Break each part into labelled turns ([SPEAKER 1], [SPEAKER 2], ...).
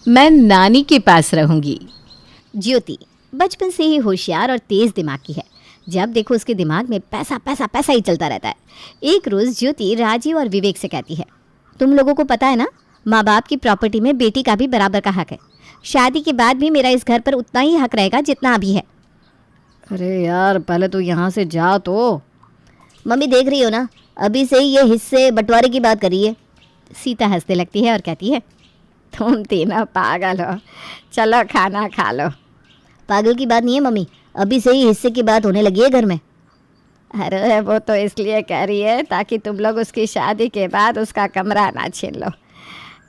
[SPEAKER 1] मैं नानी के पास रहूंगी।
[SPEAKER 2] ज्योति बचपन से ही होशियार और तेज दिमाग की है। जब देखो उसके दिमाग में पैसा पैसा पैसा ही चलता रहता है। एक रोज़ ज्योति राजीव और विवेक से कहती है, तुम लोगों को पता है ना, माँ बाप की प्रॉपर्टी में बेटी का भी बराबर का हक है। शादी के बाद भी मेरा इस घर पर उतना ही हक रहेगा जितना अभी है।
[SPEAKER 3] अरे यार पहले तो यहाँ से जा। तो
[SPEAKER 2] मम्मी देख रही हो ना, अभी से ही ये हिस्से बंटवारे की बात कर रही है। सीता हंसने लगती है और कहती है,
[SPEAKER 1] तुम तीनों पागल हो, चलो खाना खा लो।
[SPEAKER 2] पागल की बात नहीं है मम्मी, अभी से ही हिस्से की बात होने लगी है घर में।
[SPEAKER 1] अरे वो तो इसलिए कह रही है ताकि तुम लोग उसकी शादी के बाद उसका कमरा ना छीन लो।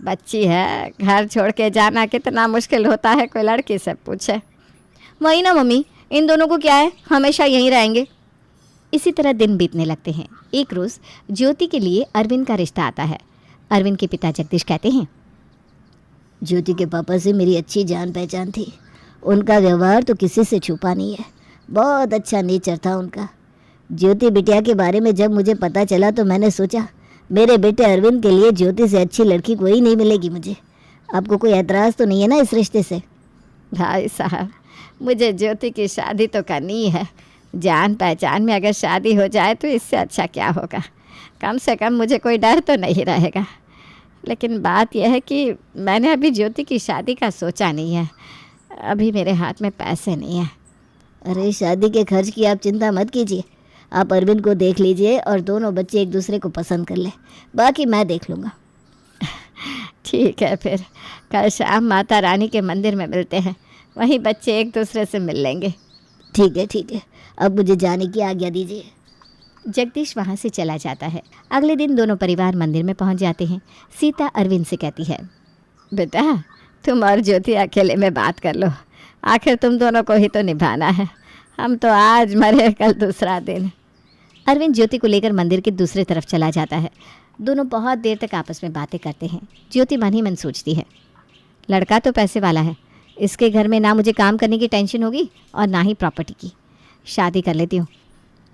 [SPEAKER 1] बच्ची है, घर छोड़ के जाना कितना मुश्किल होता है, कोई लड़की से पूछे।
[SPEAKER 2] वही ना मम्मी, इन दोनों को क्या है, हमेशा यहीं रहेंगे। इसी तरह दिन बीतने लगते हैं। एक रोज़ ज्योति के लिए अरविंद का रिश्ता आता है। अरविंद के पिता जगदीश कहते हैं, ज्योति के पापा से मेरी अच्छी जान पहचान थी। उनका व्यवहार तो किसी से छुपा नहीं है, बहुत अच्छा नेचर था उनका। ज्योति बिटिया के बारे में जब मुझे पता चला तो मैंने सोचा मेरे बेटे अरविंद के लिए ज्योति से अच्छी लड़की कोई नहीं मिलेगी मुझे। आपको कोई एतराज़ तो नहीं है ना इस रिश्ते से?
[SPEAKER 1] भाई साहब, मुझे ज्योति की शादी तो करनी है। जान पहचान में अगर शादी हो जाए तो इससे अच्छा क्या होगा। कम से कम मुझे कोई डर तो नहीं रहेगा। लेकिन बात यह है कि मैंने अभी ज्योति की शादी का सोचा नहीं है। अभी मेरे हाथ में पैसे नहीं हैं।
[SPEAKER 2] अरे शादी के खर्च की आप चिंता मत कीजिए, आप अरविंद को देख लीजिए और दोनों बच्चे एक दूसरे को पसंद कर ले, बाकी मैं देख लूँगा।
[SPEAKER 1] ठीक है, फिर कल शाम माता रानी के मंदिर में मिलते हैं, वहीं बच्चे एक दूसरे से मिल लेंगे।
[SPEAKER 2] ठीक है, अब मुझे जाने की आज्ञा दीजिए। जगदीश वहाँ से चला जाता है। अगले दिन दोनों परिवार मंदिर में पहुँच जाते हैं। सीता अरविंद से कहती है,
[SPEAKER 1] बेटा तुम और ज्योति अकेले में बात कर लो, आखिर तुम दोनों को ही तो निभाना है। हम तो आज मरे, कल दूसरा दिन।
[SPEAKER 2] अरविंद ज्योति को लेकर मंदिर की दूसरी तरफ चला जाता है। दोनों बहुत देर तक आपस में बातें करते हैं। ज्योति मन ही मन सोचती है, लड़का तो पैसे वाला है, इसके घर में ना मुझे काम करने की टेंशन होगी और ना ही प्रॉपर्टी की। शादी कर लेती हूँ,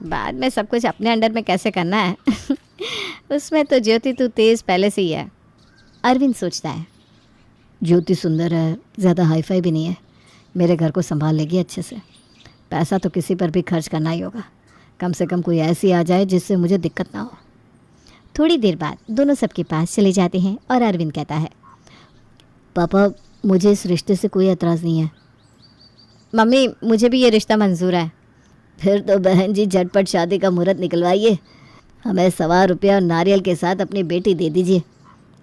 [SPEAKER 2] बाद में सब कुछ अपने अंडर में कैसे करना है।
[SPEAKER 1] उसमें तो ज्योति तू तेज़ पहले से ही है।
[SPEAKER 2] अरविंद सोचता है,
[SPEAKER 3] ज्योति सुंदर है, ज़्यादा हाईफाई भी नहीं है, मेरे घर को संभाल लेगी अच्छे से। पैसा तो किसी पर भी खर्च करना ही होगा, कम से कम कोई ऐसी आ जाए जिससे मुझे दिक्कत ना हो।
[SPEAKER 2] थोड़ी देर बाद दोनों सबके पास चले जाते हैं और अरविंद कहता है,
[SPEAKER 3] पापा मुझे इस रिश्ते से कोई एतराज़ नहीं है।
[SPEAKER 2] मम्मी मुझे भी ये रिश्ता मंजूर है।
[SPEAKER 3] फिर तो बहन जी झटपट शादी का मुहूर्त निकलवाइए, हमें ₹1,000 और नारियल के साथ अपनी बेटी दे दीजिए।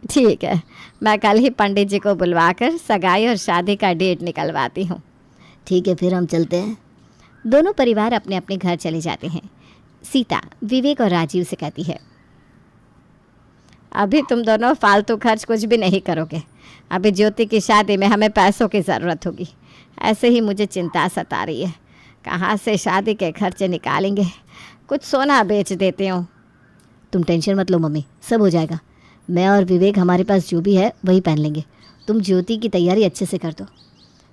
[SPEAKER 1] ठीक है, मैं कल ही पंडित जी को बुलवाकर सगाई और शादी का डेट निकलवाती हूँ।
[SPEAKER 3] ठीक है, फिर हम चलते हैं।
[SPEAKER 2] दोनों परिवार अपने अपने घर चले जाते हैं। सीता विवेक और राजीव से कहती है,
[SPEAKER 1] अभी तुम दोनों फालतू खर्च कुछ भी नहीं करोगे। अभी ज्योति की शादी में हमें पैसों की ज़रूरत होगी। ऐसे ही मुझे चिंता सता रही है, कहाँ से शादी के खर्चे निकालेंगे। कुछ सोना बेच देती हूँ।
[SPEAKER 3] तुम टेंशन मत लो मम्मी, सब हो जाएगा। मैं और विवेक हमारे पास जो भी है वही पहन लेंगे। तुम ज्योति की तैयारी अच्छे से कर दो।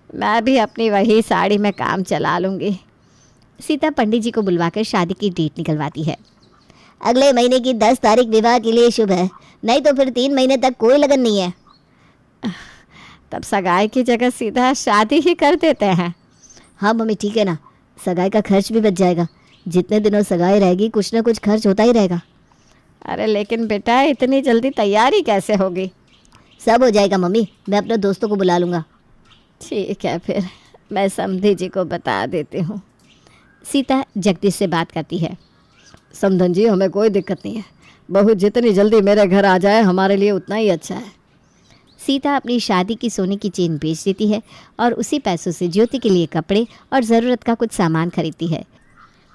[SPEAKER 1] मैं भी अपनी वही साड़ी में काम चला लूँगी।
[SPEAKER 2] सीता पंडित जी को बुलवाकर शादी की डेट निकलवाती है। अगले महीने की 10 तारीख विवाह के लिए शुभ है, नहीं तो फिर 3 महीने तक कोई लगन नहीं है।
[SPEAKER 1] तब सगाई की जगह सीधा शादी ही कर देते हैं।
[SPEAKER 3] हाँ मम्मी ठीक है ना, सगाई का खर्च भी बच जाएगा। जितने दिनों सगाई रहेगी कुछ ना कुछ खर्च होता ही रहेगा।
[SPEAKER 1] अरे लेकिन बेटा इतनी जल्दी तैयारी कैसे होगी?
[SPEAKER 3] सब हो जाएगा मम्मी, मैं अपने दोस्तों को बुला लूँगा।
[SPEAKER 1] ठीक है, फिर मैं समधी जी को बता देती हूँ।
[SPEAKER 2] सीता जगदीश से बात करती है,
[SPEAKER 3] समधन जी हमें कोई दिक्कत नहीं है, बहू जितनी जल्दी मेरे घर आ जाए हमारे लिए उतना ही अच्छा है।
[SPEAKER 2] सीता अपनी शादी की सोने की चेन बेच देती है और उसी पैसों से ज्योति के लिए कपड़े और ज़रूरत का कुछ सामान खरीदती है।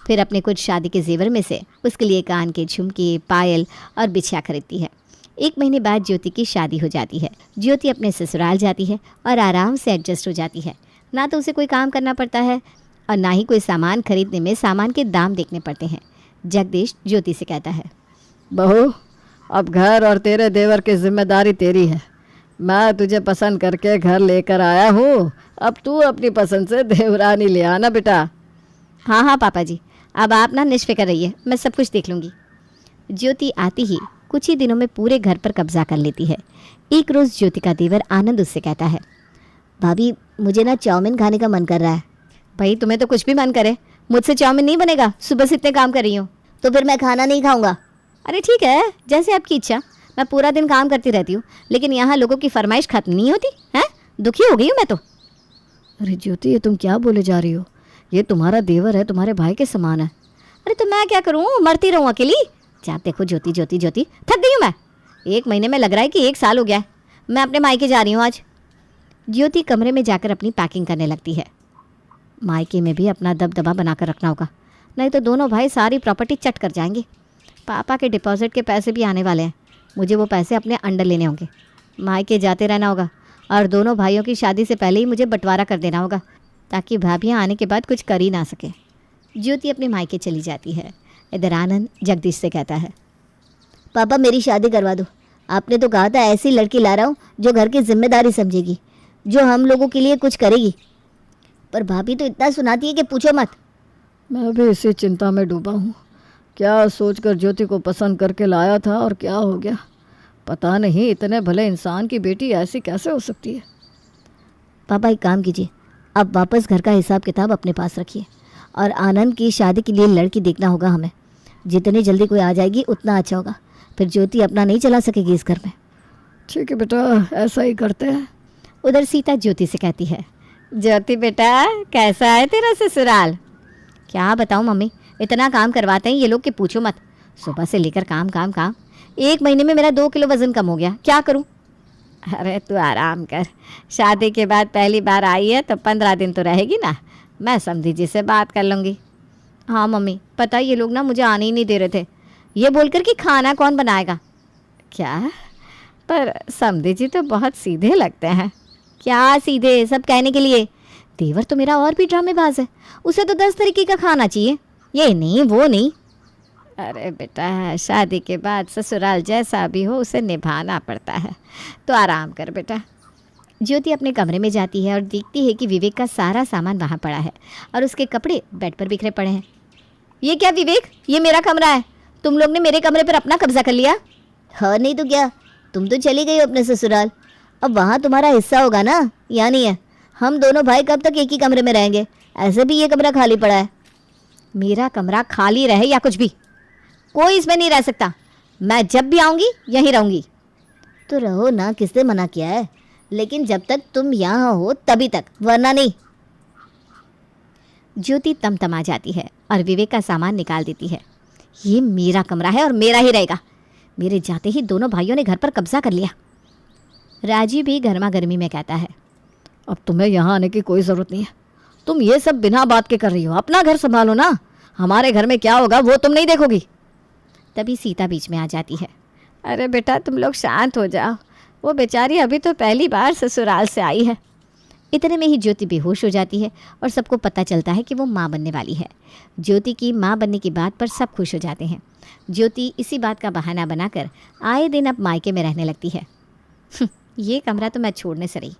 [SPEAKER 2] फिर अपने कुछ शादी के जेवर में से उसके लिए कान के झुमके, पायल और बिछिया खरीदती है। 1 महीने बाद ज्योति की शादी हो जाती है। ज्योति अपने ससुराल जाती है और आराम से एडजस्ट हो जाती है। ना तो उसे कोई काम करना पड़ता है और ना ही कोई सामान खरीदने में सामान के दाम देखने पड़ते हैं। जगदीश ज्योति से कहता है,
[SPEAKER 3] बहू अब घर और तेरे देवर की जिम्मेदारी तेरी है। मैं तुझे पसंद करके घर लेकर आया हूँ, अब तू अपनी पसंद से देवरानी ले आना बेटा।
[SPEAKER 2] हाँ पापा जी, अब आप ना निश्फिक्र रहिए, मैं सब कुछ देख लूँगी। ज्योति आती ही कुछ ही दिनों में पूरे घर पर कब्जा कर लेती है। एक रोज़ ज्योति का देवर आनंद उससे कहता है, भाभी मुझे ना चाउमीन खाने का मन कर रहा है।
[SPEAKER 3] भाई तुम्हें तो कुछ भी मन करे, मुझसे चाउमीन नहीं बनेगा, सुबह से इतने काम कर रही हूँ।
[SPEAKER 2] तो फिर मैं खाना नहीं खाऊंगा।
[SPEAKER 3] अरे ठीक है, जैसे आपकी इच्छा। मैं पूरा दिन काम करती रहती हूँ, लेकिन यहाँ लोगों की फरमाइश खत्म नहीं होती है। दुखी हो गई हूँ मैं तो।
[SPEAKER 1] अरे ज्योति, ये तुम क्या बोले जा रही हो? ये तुम्हारा देवर है, तुम्हारे भाई के समान है।
[SPEAKER 3] अरे तो मैं क्या करूँ, मरती रहूँ अकेली? आप देखो ज्योति ज्योति ज्योति, थक गई हूँ मैं। 1 महीने में लग रहा है कि 1 साल हो गया है। मैं अपने मायके जा रही हूँ आज।
[SPEAKER 2] ज्योति कमरे में जाकर अपनी पैकिंग करने लगती है।
[SPEAKER 3] मायके में भी अपना दबदबा बनाकर रखना होगा, नहीं तो दोनों भाई सारी प्रॉपर्टी चट कर जाएंगे। पापा के डिपॉजिट के पैसे भी आने वाले हैं, मुझे वो पैसे अपने अंडर लेने होंगे। मायके जाते रहना होगा और दोनों भाइयों की शादी से पहले ही मुझे बंटवारा कर देना होगा, ताकि भाभियाँ आने के बाद कुछ कर ही ना सके।
[SPEAKER 2] ज्योति अपने मायके चली जाती है। इधर आनंद जगदीश से कहता है, पापा मेरी शादी करवा दो। आपने तो कहा था ऐसी लड़की ला रहा हूँ जो घर की जिम्मेदारी समझेगी, जो हम लोगों के लिए कुछ करेगी। पर भाभी तो इतना सुनाती है कि पूछो मत।
[SPEAKER 1] मैं भी इसी चिंता में डूबा हूँ। क्या सोचकर ज्योति को पसंद करके लाया था और क्या हो गया पता नहीं। इतने भले इंसान की बेटी ऐसी कैसे हो सकती है?
[SPEAKER 2] पापा एक काम कीजिए, आप वापस घर का हिसाब किताब अपने पास रखिए और आनंद की शादी के लिए लड़की देखना होगा हमें। जितनी जल्दी कोई आ जाएगी उतना अच्छा होगा, फिर ज्योति अपना नहीं चला सकेगी इस घर में।
[SPEAKER 1] ठीक है बेटा, ऐसा ही करते हैं।
[SPEAKER 3] उधर सीता ज्योति से कहती है, ज्योति बेटा कैसा है तेरा ससुराल? क्या बताऊँ मम्मी, इतना काम करवाते हैं ये लोग कि पूछो मत। सुबह से लेकर काम काम काम। 1 महीने में मेरा 2 किलो वज़न कम हो गया, क्या करूँ? अरे तू आराम कर, शादी के बाद पहली बार आई है तो 15 दिन तो रहेगी ना। मैं समधी जी से बात कर लूँगी। हाँ मम्मी, पता ये लोग ना मुझे आने ही नहीं दे रहे थे, ये बोलकर कि खाना कौन बनाएगा। क्या? पर समधी जी तो बहुत सीधे लगते हैं। क्या सीधे? सब कहने के लिए। देवर तो मेरा और भी ड्रामेबाज है, उसे तो 10 तरीके का खाना चाहिए, ये नहीं वो नहीं। अरे बेटा, शादी के बाद ससुराल जैसा भी हो उसे निभाना पड़ता है, तो आराम कर बेटा।
[SPEAKER 2] ज्योति अपने कमरे में जाती है और देखती है कि विवेक का सारा सामान वहाँ पड़ा है और उसके कपड़े बेड पर बिखरे पड़े हैं।
[SPEAKER 3] ये क्या विवेक, ये मेरा कमरा है, तुम लोग ने मेरे कमरे पर अपना कब्जा कर लिया।
[SPEAKER 2] हाँ नहीं तो क्या, तुम तो चली गई हो अपने ससुराल, अब वहाँ तुम्हारा हिस्सा होगा ना, या नहीं है? हम दोनों भाई कब तक एक ही कमरे में रहेंगे? ऐसे भी ये कमरा खाली पड़ा है।
[SPEAKER 3] मेरा कमरा खाली रहे या कुछ भी, कोई इसमें नहीं रह सकता। मैं जब भी आऊँगी यहीं रहूँगी।
[SPEAKER 2] तो रहो ना, किसने मना किया है? लेकिन जब तक तुम यहाँ हो तभी तक, वरना नहीं।
[SPEAKER 3] ज्योति तमतमा जाती है और विवेक का सामान निकाल देती है। ये मेरा कमरा है और मेरा ही रहेगा। मेरे जाते ही दोनों भाइयों ने घर पर कब्जा कर लिया।
[SPEAKER 2] राजीव भी गर्मा गर्मी में कहता है,
[SPEAKER 1] अब तुम्हें यहाँ आने की कोई ज़रूरत नहीं है। तुम ये सब बिना बात के कर रही हो, अपना घर संभालो ना। हमारे घर में क्या होगा वो तुम नहीं देखोगी।
[SPEAKER 3] तभी सीता बीच में आ जाती है। अरे बेटा तुम लोग शांत हो जाओ, वो बेचारी अभी तो पहली बार ससुराल से आई है।
[SPEAKER 2] इतने में ही ज्योति बेहोश हो जाती है और सबको पता चलता है कि वो माँ बनने वाली है। ज्योति की माँ बनने की बात पर सब खुश हो जाते हैं। ज्योति इसी बात का बहाना बनाकर आए दिन अब मायके में रहने लगती है।
[SPEAKER 3] ये कमरा तो मैं छोड़ने से रही,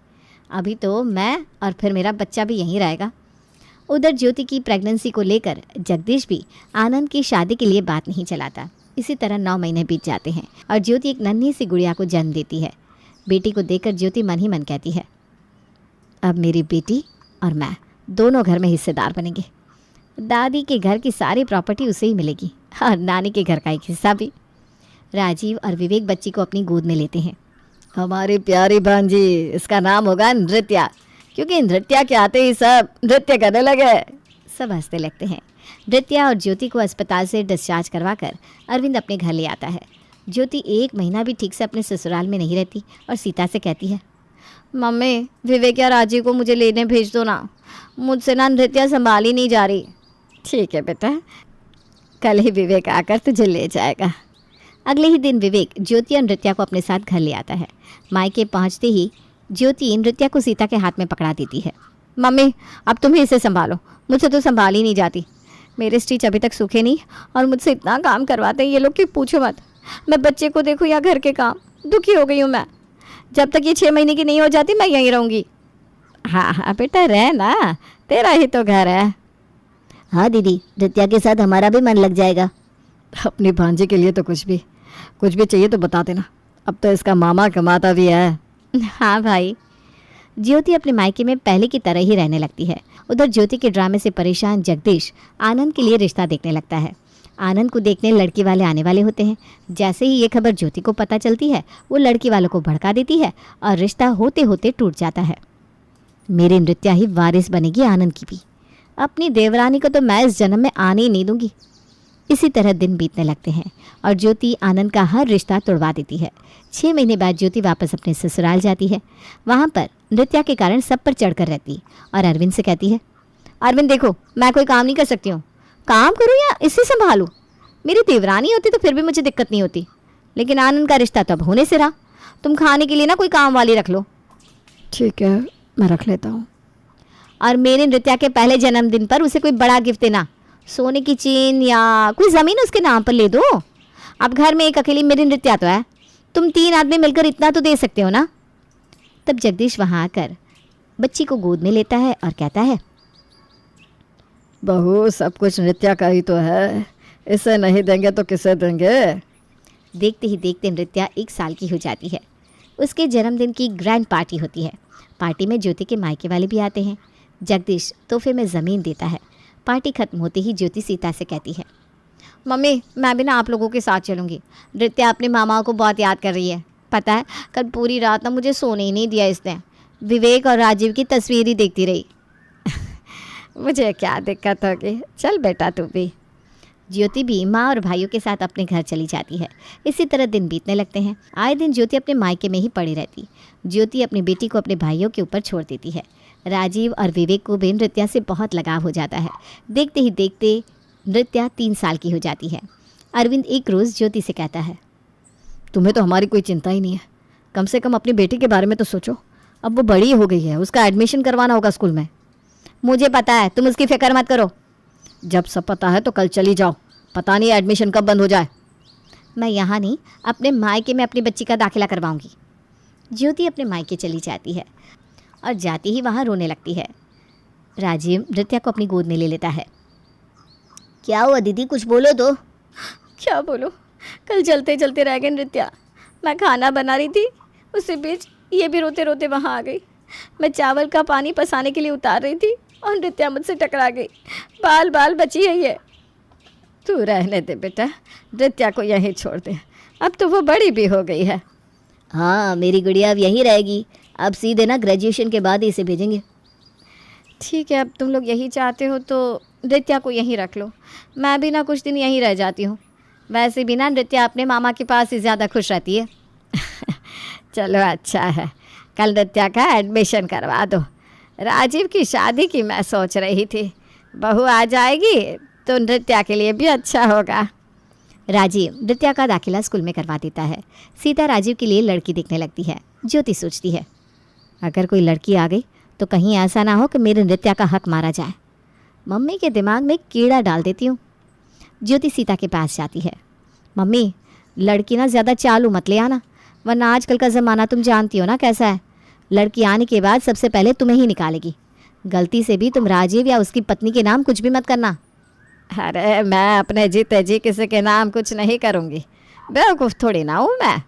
[SPEAKER 3] अभी तो मैं और फिर मेरा बच्चा भी यहीं रहेगा।
[SPEAKER 2] उधर ज्योति की प्रेगनेंसी को लेकर जगदीश भी आनंद की शादी के लिए बात नहीं चलाता। इसी तरह 9 महीने बीत जाते हैं और ज्योति एक नन्ही सी गुड़िया को जन्म देती है। बेटी को देखकर ज्योति मन ही मन कहती है,
[SPEAKER 3] अब मेरी बेटी और मैं दोनों घर में हिस्सेदार बनेंगे। दादी के घर की सारी प्रॉपर्टी उसे ही मिलेगी और नानी के घर का एक हिस्सा भी।
[SPEAKER 2] राजीव और विवेक बच्ची को अपनी गोद में लेते हैं।
[SPEAKER 1] हमारी प्यारी भांजी, इसका नाम होगा नृत्या, क्योंकि नृत्या के आते ही सब नृत्य करने लगे।
[SPEAKER 2] सब हंसने लगते हैं। नृत्या और ज्योति को अस्पताल से डिस्चार्ज करवाकर अरविंद अपने घर ले आता है। ज्योति 1 महीना भी ठीक से अपने ससुराल में नहीं रहती और सीता से कहती है,
[SPEAKER 3] मम्मी विवेक या राजीव को मुझे लेने भेज दो ना, मुझसे ना नृत्या संभाल ही नहीं जा रही। ठीक है बेटा, कल ही विवेक आकर तुझे ले जाएगा।
[SPEAKER 2] अगले ही दिन विवेक ज्योति और नृत्या को अपने साथ घर ले आता है। मायके पहुंचते ही ज्योति नृत्या को सीता के हाथ में पकड़ा देती है।
[SPEAKER 3] मम्मी अब तुम ही इसे संभालो, मुझसे तो संभाल ही नहीं जाती। मेरे स्टिच अभी तक सूखे नहीं और मुझसे इतना काम करवाते हैं ये लोग कि पूछो मत। मैं बच्चे को देखूँ या घर के काम, दुखी हो गई हूँ मैं। जब तक ये 6 महीने की नहीं हो जाती मैं यहीं रहूँगी। हाँ हाँ बेटा रह ना, तेरा ही तो घर है।
[SPEAKER 2] हाँ दीदी, नृत्या के साथ हमारा भी मन लग जाएगा।
[SPEAKER 1] अपनी भांजी के लिए तो कुछ भी चाहिए तो बता देना, अब तो इसका मामा कमाता भी है।
[SPEAKER 3] हाँ भाई।
[SPEAKER 2] ज्योति अपने मायके में पहले की तरह ही रहने लगती है। उधर ज्योति के ड्रामे से परेशान जगदीश आनंद के लिए रिश्ता देखने लगता है। आनंद को देखने लड़की वाले आने वाले होते हैं। जैसे ही ये खबर ज्योति को पता चलती है, वो लड़की वालों को भड़का देती है और रिश्ता होते होते टूट जाता है। मेरी नृत्या ही वारिस बनेगी आनंद की भी। अपनी देवरानी को तो मैं इस जन्म में आने ही नहीं दूंगी। इसी तरह दिन बीतने लगते हैं और ज्योति आनंद का हर रिश्ता तोड़वा देती है। 6 महीने बाद ज्योति वापस अपने ससुराल जाती है। वहाँ पर नृत्या के कारण सब पर चढ़कर रहती और अरविंद से कहती है, अरविंद देखो, मैं कोई काम नहीं कर सकती हूँ। काम करूँ या इसे संभालूँ? मेरी देवरानी होती तो फिर भी मुझे दिक्कत नहीं होती, लेकिन आनंद का रिश्ता तो अब होने से रहा। तुम खाने के लिए ना कोई काम वाली रख लो।
[SPEAKER 1] ठीक है, मैं रख लेता हूँ।
[SPEAKER 2] और मेरे नृत्या के पहले जन्मदिन पर उसे कोई बड़ा गिफ्ट देना, सोने की चेन या कोई ज़मीन उसके नाम पर ले दो। अब घर में एक अकेली मेरी नृत्या तो है, तुम 3 आदमी मिलकर इतना तो दे सकते हो ना। तब जगदीश वहाँ आकर बच्ची को गोद में लेता है और कहता है,
[SPEAKER 1] बहू, सब कुछ नृत्या का ही तो है, इसे नहीं देंगे तो किसे देंगे।
[SPEAKER 2] देखते ही देखते नृत्या 1 साल की हो जाती है। उसके जन्मदिन की ग्रैंड पार्टी होती है। पार्टी में ज्योति के मायके वाले भी आते हैं। जगदीश तोहफे में ज़मीन देता है। पार्टी खत्म होते ही ज्योति सीता से कहती है, मम्मी, मैं भी ना आप लोगों के साथ चलूँगी। नृत्या अपने मामा को बहुत याद कर रही है। पता है, कल पूरी रात ना मुझे सोने ही नहीं दिया इसने। विवेक और राजीव की तस्वीर ही देखती रही।
[SPEAKER 1] मुझे क्या दिक्कत होगी, चल बेटा तू भी।
[SPEAKER 2] ज्योति भी माँ और भाइयों के साथ अपने घर चली जाती है। इसी तरह दिन बीतने लगते हैं। आए दिन ज्योति अपने मायके में ही पड़ी रहती। ज्योति अपनी बेटी को अपने भाइयों के ऊपर छोड़ देती है। राजीव और विवेक को भी नृत्या से बहुत लगाव हो जाता है। देखते ही देखते नृत्या 3 साल की हो जाती है। अरविंद एक रोज़ ज्योति से कहता है,
[SPEAKER 1] तुम्हें तो हमारी कोई चिंता ही नहीं है, कम से कम अपनी बेटी के बारे में तो सोचो। अब वो बड़ी हो गई है, उसका एडमिशन करवाना होगा स्कूल में।
[SPEAKER 2] मुझे पता है, तुम उसकी फिक्र मत करो।
[SPEAKER 1] जब सब पता है तो कल चली जाओ, पता नहीं एडमिशन कब बंद हो जाए।
[SPEAKER 2] मैं यहाँ नहीं, अपने मायके में अपनी बच्ची का दाखिला करवाऊंगी। ज्योति अपने मायके चली जाती है और जाती ही वहाँ रोने लगती है। राजीव नृत्या को अपनी गोद में ले लेता है। क्या हुआ दीदी, कुछ बोलो तो।
[SPEAKER 3] क्या बोलो, कल चलते चलते रह गए नृत्या। मैं खाना बना रही थी, उसी बीच ये भी रोते रोते वहाँ आ गई। मैं चावल का पानी पसाने के लिए उतार रही थी और नृत्या मुझसे टकरा गई। बाल बाल बची है ये।
[SPEAKER 1] तू रहने दे बेटा, नृत्या को यहीं छोड़ दे, अब तो वो बड़ी भी हो गई है।
[SPEAKER 2] हाँ, मेरी गुड़िया अब यहीं रहेगी। अब सीधे ना ग्रेजुएशन के बाद ही इसे भेजेंगे।
[SPEAKER 3] ठीक है, अब तुम लोग यही चाहते हो तो नृत्या को यहीं रख लो। मैं भी ना कुछ दिन यहीं रह जाती हूँ। वैसे भी ना नृत्या अपने मामा के पास ही ज़्यादा खुश रहती है।
[SPEAKER 1] चलो अच्छा है, कल नृत्या का एडमिशन करवा दो। राजीव की शादी की मैं सोच रही थी, बहू आ जाएगी तो नृत्या के लिए भी अच्छा होगा।
[SPEAKER 2] राजीव नृत्या का दाखिला स्कूल में करवा देता है। सीता राजीव के लिए लड़की देखने लगती है। ज्योति सोचती है, अगर कोई लड़की आ गई तो कहीं ऐसा ना हो कि मेरे नृत्या का हक मारा जाए। मम्मी के दिमाग में कीड़ा डाल देती हूँ। ज्योति सीता के पास जाती है। मम्मी, लड़की ना ज़्यादा चालू मत ले आना, वरना आजकल का ज़माना तुम जानती हो ना कैसा है। लड़की आने के बाद सबसे पहले तुम्हें ही निकालेगी। गलती से भी तुम राजीव या उसकी पत्नी के नाम कुछ भी मत करना।
[SPEAKER 1] अरे मैं अपने जीते जी किसी के नाम कुछ नहीं करूँगी, बेवकूफ़ थोड़ी ना हूँ मैं।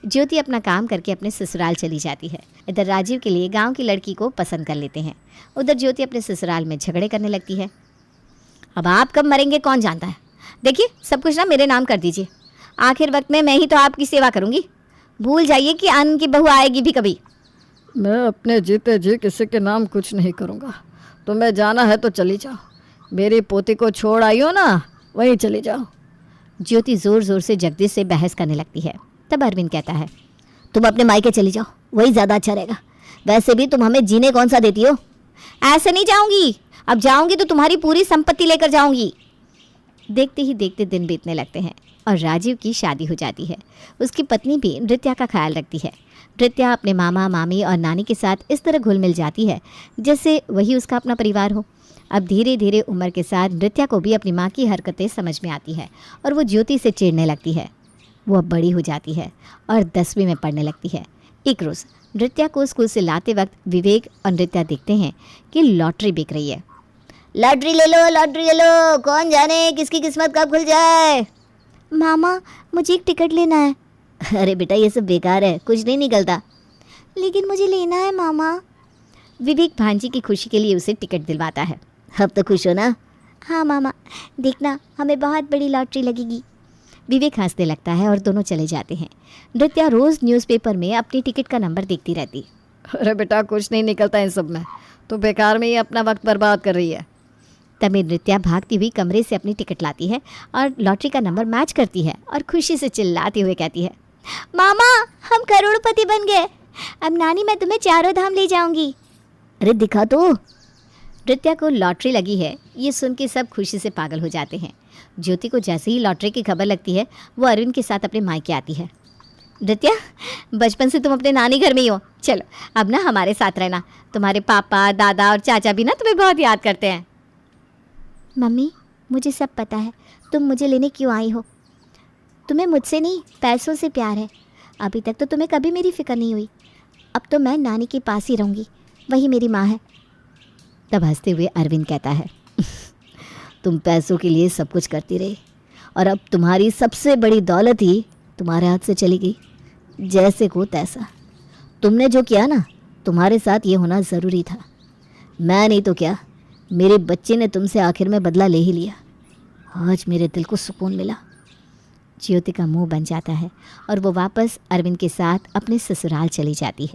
[SPEAKER 2] ज्योति अपना काम करके अपने ससुराल चली जाती है। इधर राजीव के लिए गांव की लड़की को पसंद कर लेते हैं। उधर ज्योति अपने ससुराल में झगड़े करने लगती है। अब आप कब मरेंगे कौन जानता है। देखिए, सब कुछ ना मेरे नाम कर दीजिए। आखिर वक्त में मैं ही तो आपकी सेवा करूँगी। भूल जाइए कि आनंद की बहू आएगी भी कभी।
[SPEAKER 1] मैं अपने जीते जी किसी के नाम कुछ नहीं करूँगा। तुम्हें जाना है तो चली जाओ, मेरी पोती को छोड़ आई हो ना, वहीं चली जाओ।
[SPEAKER 2] ज्योति ज़ोर ज़ोर से जगदीश से बहस करने लगती है। तब अरविंद कहता है, तुम अपने मायके चली जाओ, वही ज़्यादा अच्छा रहेगा। वैसे भी तुम हमें जीने कौन सा देती हो। ऐसे नहीं जाऊंगी, अब जाऊंगी तो तुम्हारी पूरी संपत्ति लेकर जाऊंगी। देखते ही देखते दिन बीतने लगते हैं और राजीव की शादी हो जाती है। उसकी पत्नी भी नृत्या का ख्याल रखती है। नृत्या अपने मामा मामी और नानी के साथ इस तरह घुल मिल जाती है जैसे वही उसका अपना परिवार हो। अब धीरे धीरे उम्र के साथ नृत्या को भी अपनी माँ की हरकतें समझ में आती है और वो ज्योति से चिढ़ने लगती है। वो अब बड़ी हो जाती है और 10वीं में पढ़ने लगती है। एक रोज़ नृत्या को स्कूल से लाते वक्त विवेक और नृत्या देखते हैं कि लॉटरी बिक रही है। लॉटरी ले लो, लॉटरी ले लो, कौन जाने किसकी किस्मत कब खुल जाए। मामा, मुझे एक टिकट लेना है। अरे बेटा, ये सब बेकार है, कुछ नहीं निकलता। लेकिन मुझे लेना है मामा।
[SPEAKER 3] विवेक भांजी की खुशी के लिए उसे टिकट दिलवाता है। अब तो खुश हो ना?
[SPEAKER 2] हाँ मामा, देखना हमें बहुत बड़ी लॉटरी लगेगी।
[SPEAKER 3] विवेक हंसने लगता है और दोनों चले जाते हैं। नृत्या रोज़ न्यूज़पेपर में अपनी टिकट का नंबर देखती रहती।
[SPEAKER 1] अरे बेटा, कुछ नहीं निकलता इन सब में, तो बेकार में ही अपना वक्त बर्बाद कर रही है।
[SPEAKER 3] तभी नृत्या भागती हुई कमरे से अपनी टिकट लाती है और लॉटरी का नंबर मैच करती है और खुशी से चिल्लाते हुए कहती है,
[SPEAKER 2] मामा हम करोड़पति बन गए। अब नानी मैं तुम्हें चारों धाम ले जाऊंगी।
[SPEAKER 3] अरे दिखा तो। नृत्या को लॉटरी लगी है, ये सुन के सब खुशी से पागल हो जाते हैं। ज्योति को जैसे ही लॉटरी की खबर लगती है वो अरविंद के साथ अपने मायके आती है। नृत्या, बचपन से तुम अपने नानी घर में ही हो, चलो अब ना हमारे साथ रहना। तुम्हारे पापा, दादा और चाचा भी ना तुम्हें बहुत याद करते हैं।
[SPEAKER 2] मम्मी मुझे सब पता है, तुम मुझे लेने क्यों आई हो। तुम्हें मुझसे नहीं पैसों से प्यार है। अभी तक तो तुम्हें कभी मेरी फिक्र नहीं हुई। अब तो मैं नानी के पास ही रहूँगी, वही मेरी माँ है।
[SPEAKER 3] तब हंसते हुए अरविंद कहता है, तुम पैसों के लिए सब कुछ करती रही और अब तुम्हारी सबसे बड़ी दौलत ही तुम्हारे हाथ से चली गई। जैसे को तैसा। तुमने जो किया ना, तुम्हारे साथ ये होना ज़रूरी था। मैं नहीं तो क्या, मेरे बच्चे ने तुमसे आखिर में बदला ले ही लिया। आज मेरे दिल को सुकून मिला। ज्योति का मुंह बन जाता है और वो वापस अरविंद के साथ अपने ससुराल चली जाती है।